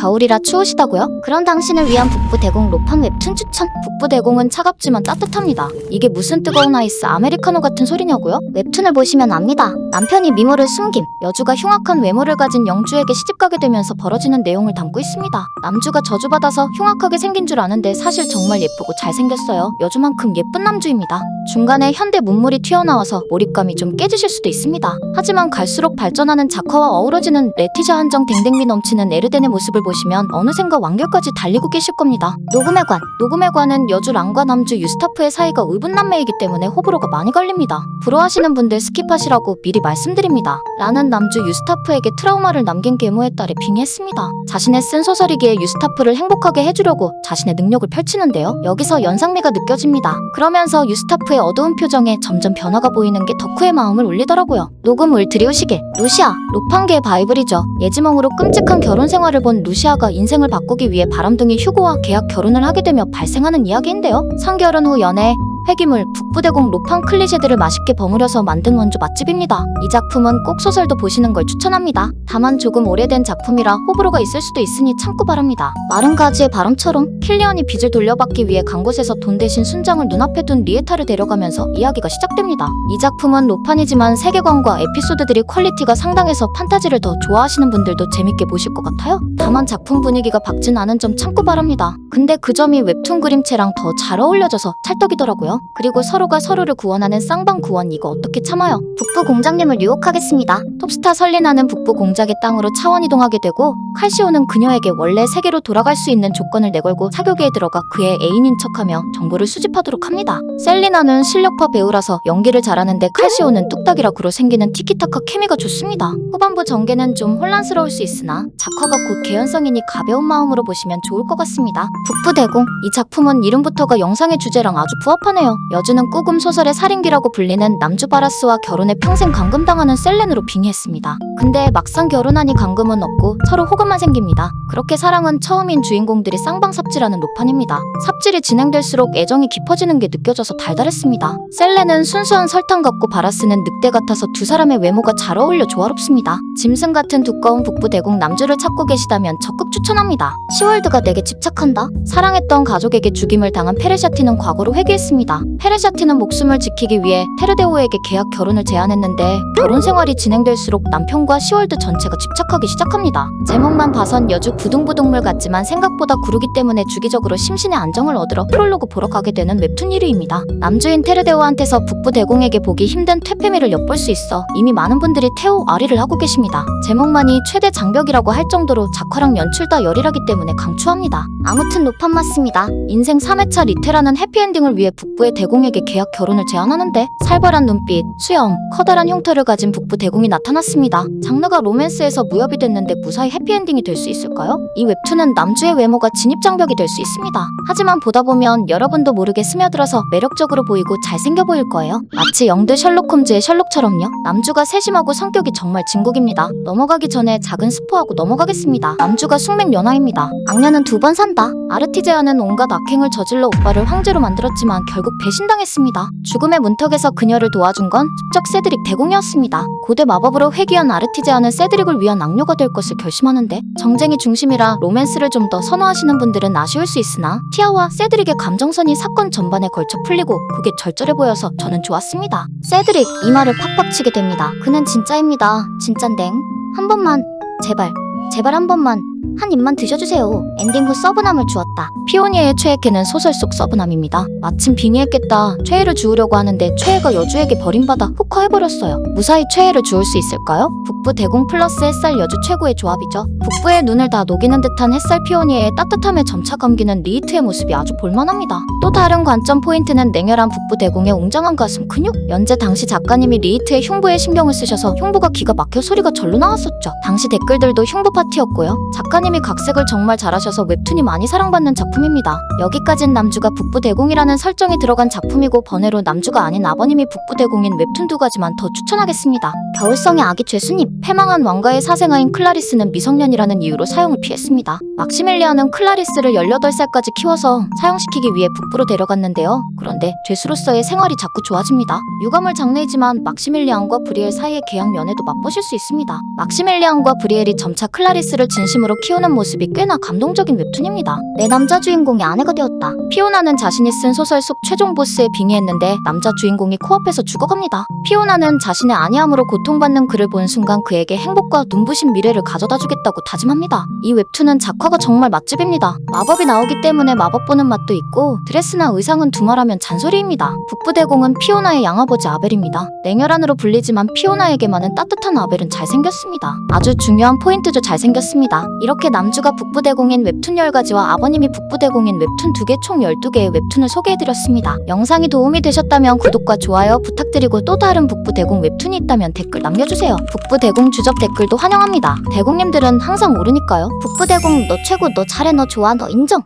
겨울이라 추우시다고요? 그런 당신을 위한 북부대공 로팡 웹툰 추천. 북부대공은 차갑지만 따뜻합니다. 이게 무슨 뜨거운 아이스 아메리카노 같은 소리냐고요? 웹툰을 보시면 압니다. 남편이 미모를 숨김, 여주가 흉악한 외모를 가진 영주에게 시집가게 되면서 벌어지는 내용을 담고 있습니다. 남주가 저주받아서 흉악하게 생긴 줄 아는데 사실 정말 예쁘고 잘생겼어요. 여주만큼 예쁜 남주입니다. 중간에 현대 문물이 튀어나와서 몰입감이 좀 깨지실 수도 있습니다. 하지만 갈수록 발전하는 작화와 어우러지는 레티자 한정 댕댕미 넘치는 에르덴의 모습을 보시면 어느샌가 완결까지 달리고 계실 겁니다. 녹음의 관. 녹음의 관은 여주 랑과 남주 유스타프의 사이가 의분남매이기 때문에 호불호가 많이 갈립니다. 부러워하시는 분들 스킵하시라고 미리 말씀드립니다. 라는 남주 유스타프에게 트라우마를 남긴 계모의 딸에 빙의했습니다. 자신의 쓴 소설이기에 유스타프를 행복하게 해주려고 자신의 능력을 펼치는데요. 여기서 연상미가 느껴집니다. 그러면서 유스타프의 어두운 표정에 점점 변화가 보이는 게 덕후의 마음을 울리더라고요. 녹음을 들이오시게. 루시아. 로팡계의 바이블이죠. 예지몽으로 끔찍한 결혼 생활을 본 루시아가 인생을 바꾸기 위해 바람둥이 휴고와 계약 결혼을 하게 되며 발생하는 이야기인데요. 상결혼 후 연애, 회기물, 북부대공 로팡 클리셰들을 맛있게 버무려서 만든 원조 맛집입니다. 이 작품은 꼭 소설도 보시는 걸 추천합니다. 다만 조금 오래된 작품이라 호불호가 있을 수도 있으니 참고 바랍니다. 마른 가지의 바람처럼 킬리언이 빚을 돌려받기 위해 간 곳에서 돈 대신 순장을 눈앞에 둔 리에타를 데려가면서 이야기가 시작됩니다. 이 작품은 로판이지만 세계관과 에피소드들이 퀄리티가 상당해서 판타지를 더 좋아하시는 분들도 재밌게 보실 것 같아요. 다만 작품 분위기가 밝진 않은 점 참고 바랍니다. 근데 그 점이 웹툰 그림체랑 더 잘 어울려져서 찰떡이더라고요. 그리고 서로가 서로를 구원하는 쌍방 구원, 이거 어떻게 참아요? 북부 공장님을 유혹하겠습니다. 톱스타 설리나는 북부 공작의 땅으로 차원 이동하게 되고 칼시오는 그녀에게 원래 세계로 돌아갈 수 있는 조건을 내걸고 사교계에 들어가 그의 애인인 척하며 정보를 수집하도록 합니다. 셀리나는 실력파 배우라서 연기를 잘하는데 칼시오는 뚝딱이라 그로 생기는 티키타카 케미가 좋습니다. 후반부 전개는 좀 혼란스러울 수 있으나 작화가 곧 개연성이니 가벼운 마음으로 보시면 좋을 것 같습니다. 북부대공. 이 작품은 이름부터가 영상의 주제랑 아주 부합하네요. 여주는 꾸금 소설의 살인귀라고 불리는 남주 바라스와 결혼해 평생 감금당하는 셀렌으로 빙의했습니다. 근데 막상 결혼하니 감금은 없고 서로 호감만 생깁니다. 그렇게 사랑은 처음인 주인공들이 쌍방 삽질하는 로판입니다. 삽질이 진행될수록 애정이 깊어지는 게 느껴져서 달달했습니다. 셀렌은 순수한 설탕 같고 바라스는 늑대 같아서 두 사람의 외모가 잘 어울려 조화롭습니다. 짐승 같은 두꺼운 북부대공 남주를 찾고 계시다면 적극 추천합니다. 시월드가 내게 집착한다. 사랑했던 가족에게 죽임을 당한 페레샤티는 과거로 회귀했습니다. 페레샤티는 목숨을 지키기 위해 테르데오에게 계약 결혼을 제안했는데 결혼 생활이 진행될수록 남편과 시월드 전체가 집착하기 시작합니다. 제목만 봐선 여주 부둥부둥물 같지만 생각보다 구르기 때문에 주기적으로 심신의 안정을 얻으러 프롤로그 보러 가게 되는 웹툰 1위입니다. 남주인 테르데오한테서 북부대공에게 보기 힘든 퇴폐미를 엿볼 수 있어 이미 많은 분들이 태호 아리를 하고 계십니다. 제목만이 최대 장벽이라고 할 정도로 작화랑 연출 다 열일하기 때문에 강추합니다. 아무튼 로판 맞습니다. 인생 3회차 리테라는 해피엔딩을 위해 북부의 대공에게 계약 결혼을 제안하는데 살벌한 눈빛, 수염, 커다란 흉터를 가진 북부대공이 나타났습니다. 장르가 로맨스에서 무협이 됐는데 무사히 해피엔딩이 될 수 있을까요? 이 웹툰은 남주의 외모가 진입장벽이 될 수 있습니다. 하지만 보다 보면 여러분도 모르게 스며들어서 매력적으로 보이고 잘생겨 보일 거예요. 마치 영드 셜록 홈즈의 셜록처럼요. 남주가 세심하고 성격이 정말 진국입니다. 넘어가기 전에 작은 스포하고 넘어가겠습니다. 남주가 숙맥연하입니다. 악녀는 두 번 산다. 아르티제아는 온갖 악행을 저질러 오빠를 황제로 만들었지만 결국 배신당했습니다. 죽음의 문턱에서 그녀를 도와준 건 습적 세드릭 대공이었습니다. 고대 마법으로 회귀한 아르티제아는 세드릭을 위한 악녀가 될 것을 결심하는데 정쟁이 중심이라 로맨스를 좀 더 선호하시는 분들은 아쉬울 수 있으나 티아와 세드릭의 감정선이 사건 전반에 걸쳐 풀리고 그게 절절해 보여서 저는 좋았습니다. 세드릭, 이 말을 팍팍 치게 됩니다. 그는 진짜입니다. 진짠댕. 한 번만, 제발 한 번만, 한 입만 드셔주세요. 엔딩 후 서브남을 주었다. 피오니에의 최애캐는 소설 속 서브남입니다. 마침 빙의했겠다. 최애를 주우려고 하는데 최애가 여주에게 버림받아 흑화해버렸어요. 무사히 최애를 주울 수 있을까요? 북부 대공 플러스 햇살 여주 최고의 조합이죠. 북부의 눈을 다 녹이는 듯한 햇살 피오니에의 따뜻함에 점차 감기는 리히트의 모습이 아주 볼만합니다. 또 다른 관점 포인트는 냉혈한 북부 대공의 웅장한 가슴 근육. 연재 당시 작가님이 리히트의 흉부에 신경을 쓰셔서 흉부가 기가 막혀 소리가 절로 나왔었죠. 당시 댓글들도 흉부 파티였고요. 작가님이 각색을 정말 잘하셔서 웹툰이 많이 사랑받는 작품입니다. 여기까진 남주가 북부대공이라는 설정이 들어간 작품이고 번외로 남주가 아닌 아버님이 북부대공인 웹툰 두 가지만 더 추천하겠습니다. 겨울성의 아기 죄수님. 패망한 왕가의 사생아인 클라리스는 미성년이라는 이유로 사형을 피했습니다. 막시밀리아는 클라리스를 18살까지 키워서 사형시키기 위해 북부로 데려갔는데요. 그런데 죄수로서의 생활이 자꾸 좋아집니다. 유감을 장르이지만 막시밀리안과 브리엘 사이의 계약 면에도 맛보실 수 있습니다. 막시밀리안과 브리엘이 점차 클라리스를 진심으로 키워 키우는 모습이 꽤나 감동적인 웹툰입니다. 내 남자 주인공이 아내가 되었다. 피오나는 자신이 쓴 소설 속 최종 보스에 빙의했는데 남자 주인공이 코앞에서 죽어갑니다. 피오나는 자신의 아니함으로 고통받는 그를 본 순간 그에게 행복과 눈부신 미래를 가져다 주겠다고 다짐합니다. 이 웹툰은 작화가 정말 맛집입니다. 마법이 나오기 때문에 마법 보는 맛도 있고 드레스나 의상은 두말하면 잔소리입니다. 북부대공은 피오나의 양아버지 아벨입니다. 냉혈한으로 불리지만 피오나에게만은 따뜻한 아벨은 잘생겼습니다. 아주 중요한 포인트도 잘생겼습니다. 이렇게 남주가 북부대공인 웹툰 10가지와 아버님이 북부대공인 웹툰 2개 총 12개의 웹툰을 소개해드렸습니다. 영상이 도움이 되셨다면 구독과 좋아요 부탁드리고 또 다른 북부대공 웹툰이 있다면 댓글 남겨주세요. 북부대공 주접 댓글도 환영합니다. 대공님들은 항상 오르니까요. 북부대공 너 최고, 너 잘해, 너 좋아, 너 인정.